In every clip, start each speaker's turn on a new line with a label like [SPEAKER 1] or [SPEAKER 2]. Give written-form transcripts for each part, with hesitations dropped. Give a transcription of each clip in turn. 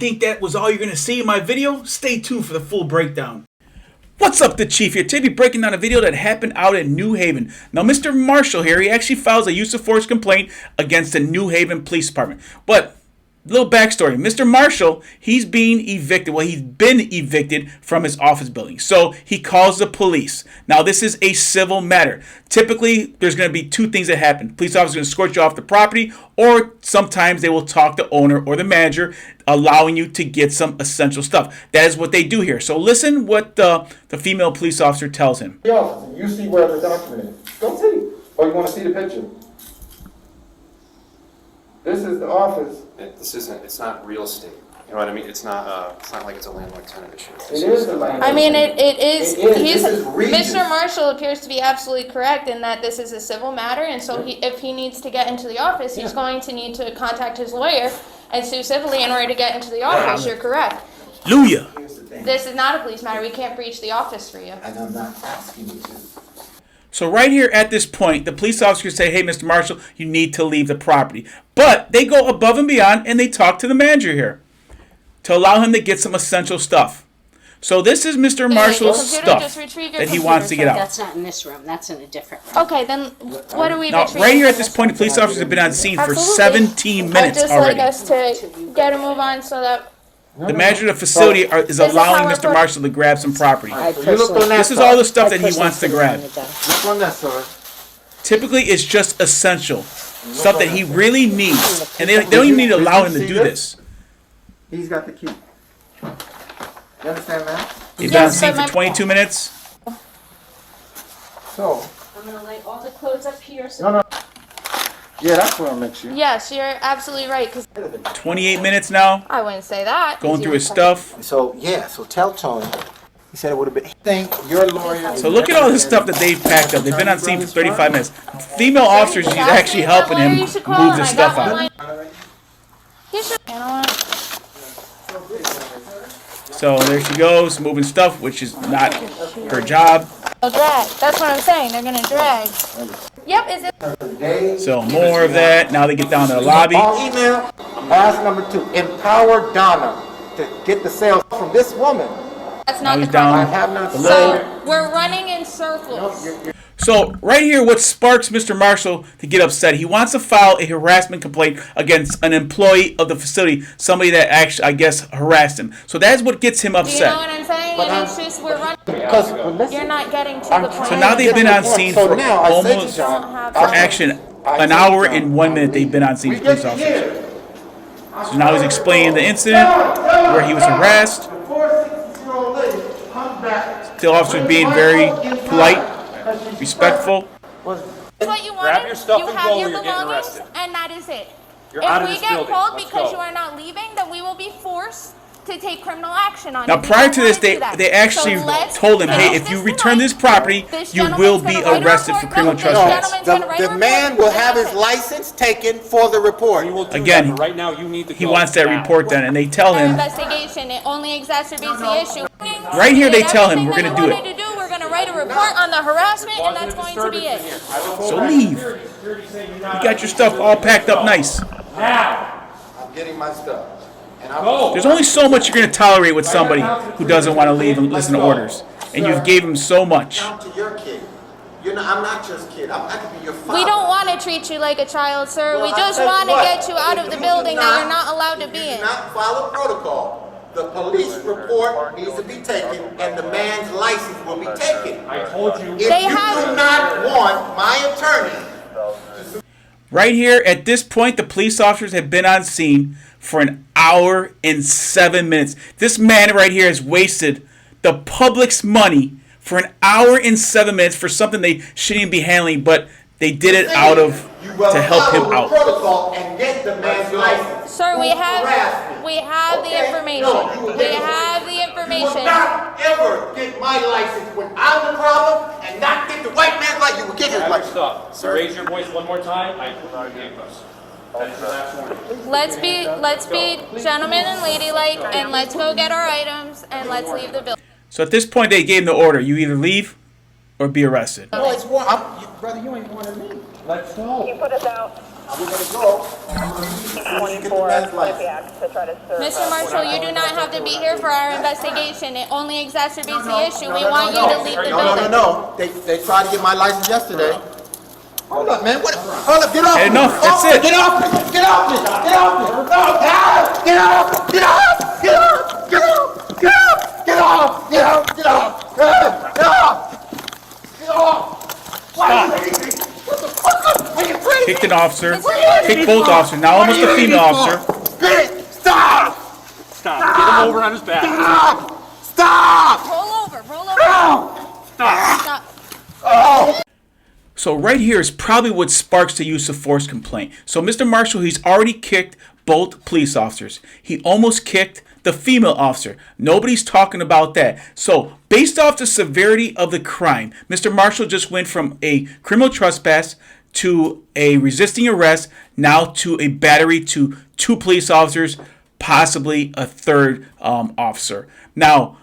[SPEAKER 1] think that was all you're going to see in my video? Stay tuned for the full breakdown. What's up, Dachief here? Today, be breaking down a video that happened out in New Haven. Now, Mr. Marshall here, he actually files a use of force complaint against the New Haven Police Department. But, little backstory. Mr. Marshall, he's being evicted. Well, he's been evicted from his office building. So, he calls the police. Now, this is a civil matter. Typically, there's going to be two things that happen. Police officers are going to escort you off the property, or sometimes they will talk the owner or the manager, allowing you to get some essential stuff. That is what they do here. So listen what the female police officer tells him.
[SPEAKER 2] The officer, you see where the document is. Go see. Or you want to see the picture? This is the office.
[SPEAKER 3] It's not real estate. You know what I mean? It's not like it's a landlord-tenant issue.
[SPEAKER 2] It is a landlord.
[SPEAKER 4] I mean, it is.
[SPEAKER 2] Regis.
[SPEAKER 4] Mr. Marshall appears to be absolutely correct in that this is a civil matter, and so if he needs to get into the office, he's going to need to contact his lawyer and sue civilly in order to get into the office. You're correct.
[SPEAKER 1] Hallelujah.
[SPEAKER 4] This is not a police matter. We can't breach the office for you.
[SPEAKER 2] And I'm not asking you to.
[SPEAKER 1] So right here at this point, the police officers say, hey, Mr. Marshall, you need to leave the property. But they go above and beyond and they talk to the manager here to allow him to get some essential stuff. So this is Mr. Marshall's stuff that he wants to get out.
[SPEAKER 5] That's not in this room. That's in a different room.
[SPEAKER 4] Okay, then what are we
[SPEAKER 1] Now,
[SPEAKER 4] retrieving?
[SPEAKER 1] right here at this point, the police officers have been on scene for 17 minutes
[SPEAKER 4] I'd just
[SPEAKER 1] already.
[SPEAKER 4] like us to get a move on so that...
[SPEAKER 1] The manager of the facility is allowing Mr. Marshall to grab some property. This is all the stuff that he wants to grab.
[SPEAKER 2] Look on that side.
[SPEAKER 1] Typically, it's just essential. Stuff that he really needs. And they don't even need to allow him to do this.
[SPEAKER 2] He's got the key. You understand that?
[SPEAKER 1] He's been on scene for 22 minutes.
[SPEAKER 2] So.
[SPEAKER 5] I'm going to lay all the clothes up here.
[SPEAKER 2] No. Yeah, that's what I'll make sure.
[SPEAKER 4] Yes, you're absolutely right, because
[SPEAKER 1] 28 minutes now.
[SPEAKER 4] I wouldn't say that.
[SPEAKER 1] Going through his stuff.
[SPEAKER 2] So tell Tony. He said it would have been. Think your lawyer.
[SPEAKER 1] So look at all this stuff that they've packed up. They've been on scene for 35 minutes. Female officers, she's actually helping him move this stuff out.
[SPEAKER 4] He should, you know what?
[SPEAKER 1] So there she goes, moving stuff, which is not her job.
[SPEAKER 4] They'll drag. That's what I'm saying. They're gonna drag. Yep. Is it?
[SPEAKER 1] So more of that. Now they get down to the lobby.
[SPEAKER 2] Email. Ask number 2. Empower Donna to get the sales from this woman.
[SPEAKER 4] That's
[SPEAKER 1] Now
[SPEAKER 4] not
[SPEAKER 1] he's
[SPEAKER 4] the
[SPEAKER 1] down.
[SPEAKER 2] I
[SPEAKER 4] problem.
[SPEAKER 2] have not
[SPEAKER 4] So we're running in circles.
[SPEAKER 1] So right here, what sparks Mr. Marshall to get upset? He wants to file a harassment complaint against an employee of the facility, somebody that actually, I guess, harassed him. So that's what gets him
[SPEAKER 4] Do you know
[SPEAKER 1] upset.
[SPEAKER 4] what I'm saying? And it's just we're running.
[SPEAKER 2] Because
[SPEAKER 4] You're not getting to the point.
[SPEAKER 1] So now they've been on scene for
[SPEAKER 2] now I say to
[SPEAKER 1] almost,
[SPEAKER 2] John,
[SPEAKER 1] for action, an hour and 1 minute they've been on scene for police officers. So now he's explaining the incident where he was harassed. Still officers being very polite, respectful.
[SPEAKER 4] That's what you wanted.
[SPEAKER 3] Grab your stuff
[SPEAKER 4] you
[SPEAKER 3] and
[SPEAKER 4] have
[SPEAKER 3] go,
[SPEAKER 4] your
[SPEAKER 3] you're getting
[SPEAKER 4] belongings,
[SPEAKER 3] arrested.
[SPEAKER 4] and that is it.
[SPEAKER 3] You're out of
[SPEAKER 4] If we
[SPEAKER 3] this
[SPEAKER 4] get
[SPEAKER 3] building.
[SPEAKER 4] called
[SPEAKER 3] Let's
[SPEAKER 4] because
[SPEAKER 3] go.
[SPEAKER 4] you are not leaving, then we will be forced to take criminal action on you.
[SPEAKER 1] Now,
[SPEAKER 4] We
[SPEAKER 1] prior
[SPEAKER 4] don't
[SPEAKER 1] to this,
[SPEAKER 4] wanna do that.
[SPEAKER 1] they actually
[SPEAKER 4] So let's
[SPEAKER 1] told him, hey,
[SPEAKER 4] finish
[SPEAKER 1] if you
[SPEAKER 4] this
[SPEAKER 1] return this
[SPEAKER 4] tonight.
[SPEAKER 1] property,
[SPEAKER 4] This
[SPEAKER 1] you
[SPEAKER 4] gentleman's
[SPEAKER 1] will be
[SPEAKER 4] gonna write a
[SPEAKER 1] arrested for
[SPEAKER 4] report.
[SPEAKER 1] criminal
[SPEAKER 4] This
[SPEAKER 1] trespass.
[SPEAKER 4] gentleman's gonna write a
[SPEAKER 6] The
[SPEAKER 4] report.
[SPEAKER 6] man will have his license taken for the report.
[SPEAKER 3] You will do
[SPEAKER 1] Again,
[SPEAKER 3] that, but right now you need to
[SPEAKER 1] He
[SPEAKER 3] go
[SPEAKER 1] wants that
[SPEAKER 3] now.
[SPEAKER 1] report done, and they tell
[SPEAKER 4] Our
[SPEAKER 1] him,
[SPEAKER 4] investigation, it only exacerbates the issue.
[SPEAKER 1] Right here they tell him,
[SPEAKER 4] Everything
[SPEAKER 1] we're
[SPEAKER 4] that
[SPEAKER 1] gonna
[SPEAKER 4] you
[SPEAKER 1] do
[SPEAKER 4] wanted to do, we're gonna write a report on the harassment, and that's
[SPEAKER 3] Causing
[SPEAKER 4] going to be it.
[SPEAKER 3] disturbance in here. I will
[SPEAKER 1] so
[SPEAKER 3] go
[SPEAKER 1] leave.
[SPEAKER 3] back.
[SPEAKER 1] You got your stuff all packed up nice.
[SPEAKER 3] Now.
[SPEAKER 2] I'm getting my stuff. And
[SPEAKER 3] Go.
[SPEAKER 1] There's only so much you're going to tolerate with somebody who doesn't want to leave and listen to orders. And you've gave him so much.
[SPEAKER 6] Down to your kid. I'm not your kid. I could be your father.
[SPEAKER 4] We don't want to treat you like a child, sir. We
[SPEAKER 6] Well,
[SPEAKER 4] just
[SPEAKER 6] I tell
[SPEAKER 4] want to
[SPEAKER 6] what,
[SPEAKER 4] get you out of
[SPEAKER 6] if
[SPEAKER 4] the
[SPEAKER 6] you
[SPEAKER 4] building
[SPEAKER 6] do
[SPEAKER 4] that you're not allowed to
[SPEAKER 6] if
[SPEAKER 4] be
[SPEAKER 6] you
[SPEAKER 4] in.
[SPEAKER 6] do not follow protocol, the police report needs to be taken and the man's license will be taken.
[SPEAKER 3] I told you.
[SPEAKER 6] If
[SPEAKER 4] They
[SPEAKER 6] you
[SPEAKER 4] have-
[SPEAKER 6] do not want my attorney,
[SPEAKER 1] Right here, at this point, the police officers have been on scene for an hour and 7 minutes. This man right here has wasted the public's money for an hour and 7 minutes for something they shouldn't even be handling, but they did it out of
[SPEAKER 6] you will
[SPEAKER 1] to help him
[SPEAKER 6] follow the
[SPEAKER 1] out.
[SPEAKER 6] protocol and get the man's license.
[SPEAKER 4] Sir, we
[SPEAKER 6] Who harassed me.
[SPEAKER 4] have the
[SPEAKER 6] Okay?
[SPEAKER 4] information.
[SPEAKER 6] No, you will
[SPEAKER 4] We
[SPEAKER 6] get it.
[SPEAKER 4] have the
[SPEAKER 6] You will
[SPEAKER 4] information.
[SPEAKER 6] not ever get my license when I'm the problem and not get the white man's license. You will get his
[SPEAKER 3] Grab your
[SPEAKER 6] license.
[SPEAKER 3] stuff. So raise your voice one more time. I put on handcuffs. That is the last warning.
[SPEAKER 4] Let's be gentlemen and ladylike, and let's go get our items, and let's leave the building.
[SPEAKER 1] So at this point, they gave him the order. You either leave or be arrested.
[SPEAKER 2] Brother, you ain't wanted me. Let's go.
[SPEAKER 7] You put us out.
[SPEAKER 2] We're gonna go. I'm gonna get the man's license.
[SPEAKER 7] To try to serve.
[SPEAKER 4] Mr. Marshall, you do not have to be here for our investigation. It only exacerbates the issue. We want you to leave the building.
[SPEAKER 2] No. They tried to get my license yesterday. Hold up, man. Hold up. Get off.
[SPEAKER 1] Enough. That's it.
[SPEAKER 2] Get off me. Get off me. Get off me. Get off. Get off. Get off. Get off. Get off. Get off. Get off. Get off. Get off. Get off. Why are you leaving? What the fuck? Are you crazy?
[SPEAKER 1] Kicked an officer. Kicked both officers. Now almost a female officer.
[SPEAKER 2] Stop.
[SPEAKER 3] Stop. Get him over on his back.
[SPEAKER 2] Stop. Stop.
[SPEAKER 4] Roll over. Roll over.
[SPEAKER 3] Stop.
[SPEAKER 4] Stop.
[SPEAKER 1] So right here is probably what sparks the use of force complaint. So Mr. Marshall, he's already kicked both police officers. He almost kicked the female officer. Nobody's talking about that. So based off the severity of the crime, Mr. Marshall just went from a criminal trespass to a resisting arrest, now to a battery to 2 police officers, possibly a third officer. Now,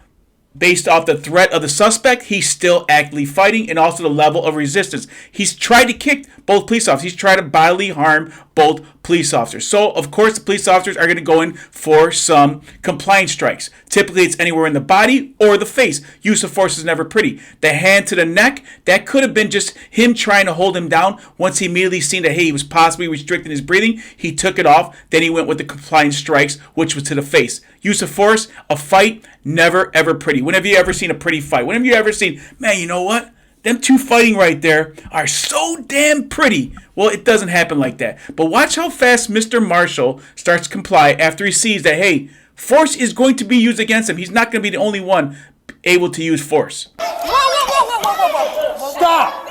[SPEAKER 1] based off the threat of the suspect, he's still actively fighting, and also the level of resistance. He's tried to kick both police officers. He's tried to bodily harm both police officers. So, of course, the police officers are going to go in for some compliance strikes. Typically, it's anywhere in the body or the face. Use of force is never pretty. The hand to the neck, that could have been just him trying to hold him down. Once he immediately seen that, hey, he was possibly restricting his breathing, he took it off. Then he went with the compliance strikes, which was to the face. Use of force, a fight, never, ever pretty. When have you ever seen a pretty fight? When have you ever seen, man, you know what? Them two fighting right there are so damn pretty. Well, it doesn't happen like that. But watch how fast Mr. Marshall starts to comply after he sees that, hey, force is going to be used against him. He's not going to be the only one able to use force.
[SPEAKER 3] Stop.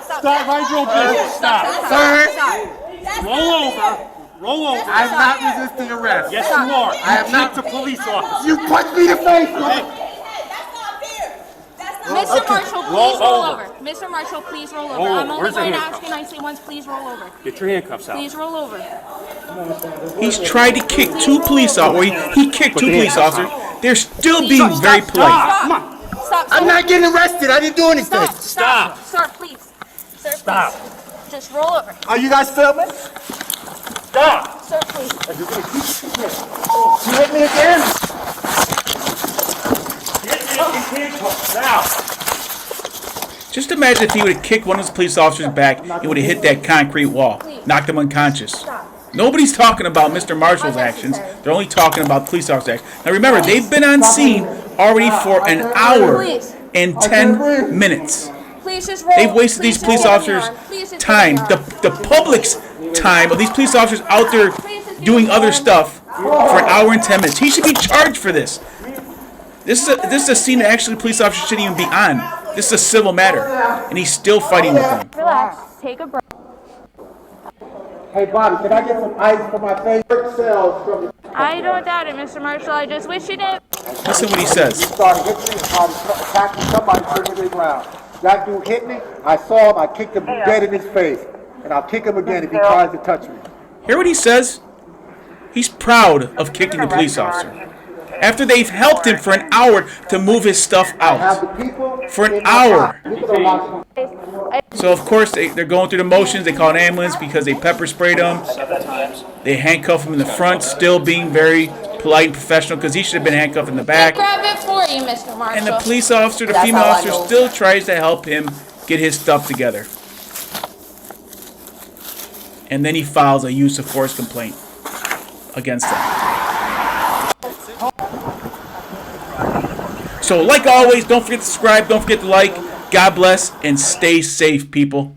[SPEAKER 3] Stop right your business. Stop.
[SPEAKER 2] Sir.
[SPEAKER 3] Roll over. Roll over.
[SPEAKER 2] I'm not resisting arrest.
[SPEAKER 3] Yes, you are.
[SPEAKER 2] I am not
[SPEAKER 3] a police officer.
[SPEAKER 2] You punched me in the face.
[SPEAKER 4] Mr. Marshall, please roll over. Mr. Marshall, please roll over.
[SPEAKER 3] Roll over.
[SPEAKER 4] I'm only
[SPEAKER 3] Where's the
[SPEAKER 4] going to
[SPEAKER 3] handcuff?
[SPEAKER 4] ask you nicely once. Please roll over.
[SPEAKER 3] Get your handcuffs out.
[SPEAKER 4] Please roll over.
[SPEAKER 1] He's tried to kick 2 police officers, or he kicked 2 police officers. They're still being very polite.
[SPEAKER 3] Come on.
[SPEAKER 4] Stop.
[SPEAKER 2] I'm not getting arrested. I didn't do anything.
[SPEAKER 3] Stop.
[SPEAKER 4] Sir, please. Sir, please.
[SPEAKER 3] Stop.
[SPEAKER 4] Just roll over.
[SPEAKER 2] Are you guys filming?
[SPEAKER 3] Stop.
[SPEAKER 4] Sir, please.
[SPEAKER 2] You hit me again?
[SPEAKER 3] Get in handcuffs now.
[SPEAKER 1] Just imagine if he would have kicked one of those police officers back, he would have hit that concrete wall, knocked him unconscious. Nobody's talking about Mr. Marshall's actions. They're only talking about police officers' actions. Now remember, they've been on scene already for an hour and 10 minutes.
[SPEAKER 4] Please just roll.
[SPEAKER 1] They've wasted these police officers' time, the public's time of these police officers out there doing other stuff for an hour and 10 minutes. He should be charged for this. This is a scene that actually police officers shouldn't even be on. This is a civil matter, and he's still fighting with them.
[SPEAKER 4] Relax. Take a breath.
[SPEAKER 2] Hey, Bobby, can I get some ice for my face?
[SPEAKER 4] I don't doubt it, Mr. Marshall. I just wish you didn't.
[SPEAKER 1] Listen what he says.
[SPEAKER 2] Started hitting me, attacking somebody, bringing me to the ground. That dude hit me. I saw him. I kicked him dead in his face, and I'll kick him again if he tries to touch me.
[SPEAKER 1] Hear what he says? He's proud of kicking the police officer. After they've helped him for an hour to move his stuff out. For an hour. So of course they're going through the motions. They call an ambulance because they pepper sprayed him. They handcuff him in the front, still being very polite and professional because he should have been handcuffed in the back.
[SPEAKER 4] Grab it for you, Mr. Marshall.
[SPEAKER 1] And the police officer, the female officer, still tries to help him get his stuff together. And then he files a use of force complaint against them. So like always, don't forget to subscribe, don't forget to like. God bless, and stay safe, people.